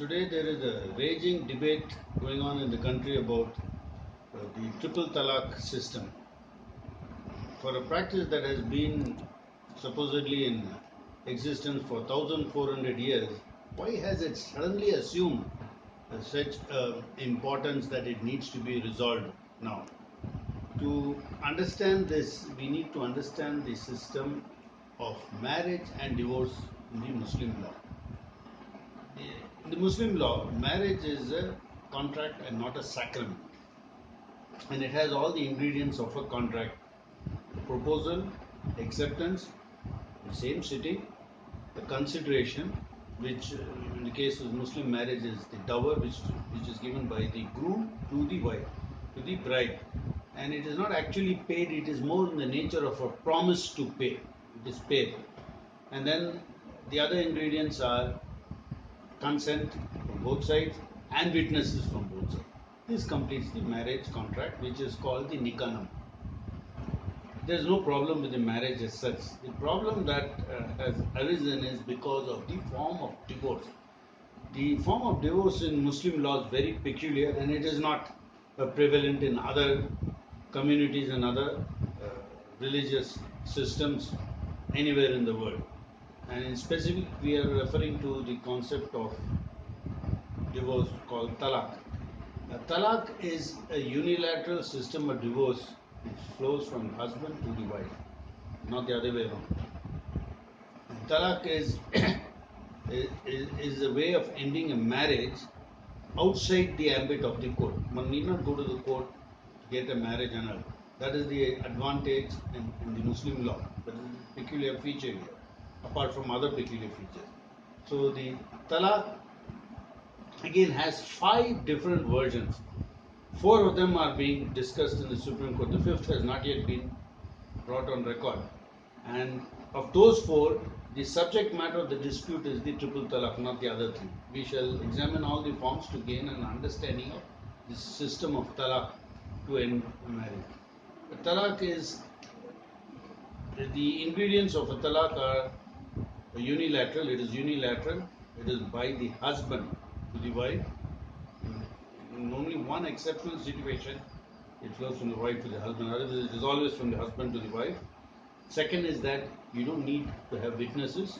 Today there is a raging debate going on in the country about the triple talaq system. For a practice that has been supposedly in existence for 1400 years, why has it suddenly assumed such importance that it needs to be resolved now? To understand this, we need to understand the system of marriage and divorce in the Muslim law. In the Muslim law, marriage is a contract and not a sacrament. And it has all the ingredients of a contract: the proposal, acceptance, the same city, the consideration, which in the case of Muslim marriage is the dower, which is given by the groom to the wife, to the bride. And it is not actually paid, it is more in the nature of a promise to pay. It is paid. And then the other ingredients are consent from both sides and witnesses from both sides. This completes the marriage contract, which is called the nikah. There is no problem with the marriage as such. The problem that has arisen is because of the form of divorce. The form of divorce in Muslim law is very peculiar, and it is not prevalent in other communities and other religious systems anywhere in the world. And in specific, we are referring to the concept of divorce called talaq. Talaq is a unilateral system of divorce which flows from the husband to the wife, not the other way around. Talaq is a way of ending a marriage outside the ambit of the court. One need not go to the court to get a marriage annulled. That is the advantage in the Muslim law. That is a peculiar feature here, apart from other peculiar features. So the talaq again has 5 different versions. 4 of them are being discussed in the Supreme Court. The 5th has not yet been brought on record. And of those 4, the subject matter of the dispute is the triple talaq, not the other 3. We shall examine all the forms to gain an understanding of the system of talaq to end marriage. The talaq is, the ingredients of a talaq are unilateral. It is unilateral. It is by the husband to the wife. In only one exceptional situation, it flows from the wife to the husband. Otherwise, it is always from the husband to the wife. Second is that you don't need to have witnesses,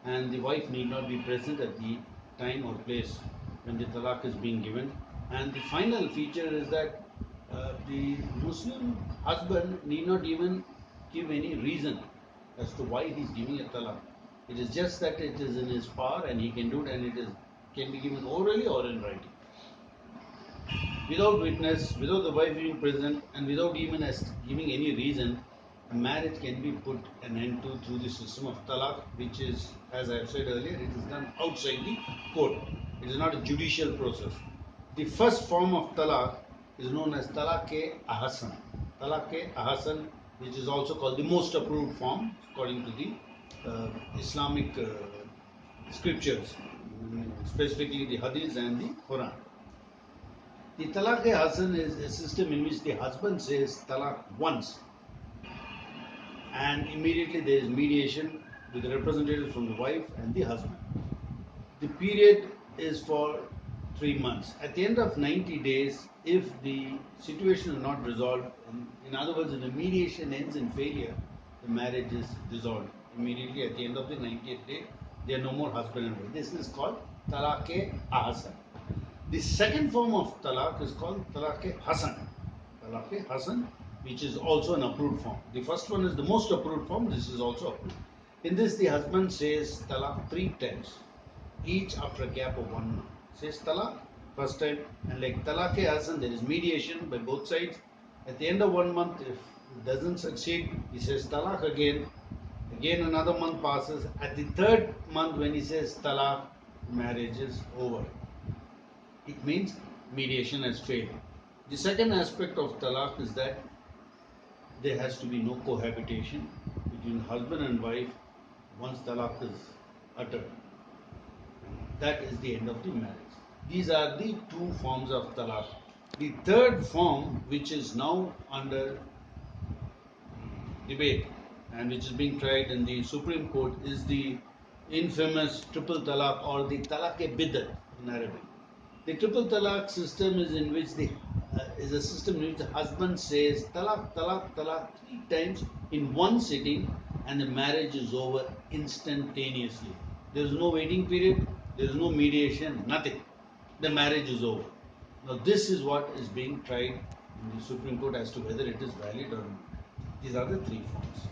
and the wife need not be present at the time or place when the talaq is being given. And the final feature is that the Muslim husband need not even give any reason as to why he is giving a talaq. It is just that it is in his power and he can do it, and it can be given orally or in writing. Without witness, without the wife being present, and without even giving any reason, a marriage can be put an end to through the system of talaq, which is, as I have said earlier, it is done outside the court. It is not a judicial process. The first form of talaq is known as talaq-e-ahsan. Talaq-e-ahsan, which is also called the most approved form according to the Islamic scriptures, specifically the Hadiths and the Quran. The talaq-e-ahsan is a system in which the husband says talaq once, and immediately there is mediation with the representatives from the wife and the husband. The period is for 3 months. At the end of 90 days, if the situation is not resolved, in other words, if the mediation ends in failure, the marriage is dissolved. Immediately at the end of the 90th day, they are no more husband and wife. This is called talaq-e-ahsan. The second form of talaq is called talaq-e-hasan. Talaq-e-hasan, which is also an approved form. The first one is the most approved form. This is also approved. In this, the husband says talaq 3 times, each after a gap of 1 month. Says talaq first time, and like talaq-e-hasan, there is mediation by both sides. At the end of 1 month, if it doesn't succeed, he says talaq again. Again another month passes. At the 3rd month, when he says talaq, marriage is over. It means mediation has failed. The second aspect of talaq is that there has to be no cohabitation between husband and wife once talaq is uttered. That is the end of the marriage. These are the 2 forms of talaq. The third form, which is now under debate and which is being tried in the Supreme Court, is the infamous triple talaq or the talaq-e-bid'at. in Arabic. The triple talaq system is in which the is a system in which the husband says talaq, talaq, talaq 3 times in one sitting, and the marriage is over instantaneously. There is no waiting period, there is no mediation, nothing. The marriage is over. Now this is what is being tried in the Supreme Court as to whether it is valid or not. These are the 3 forms.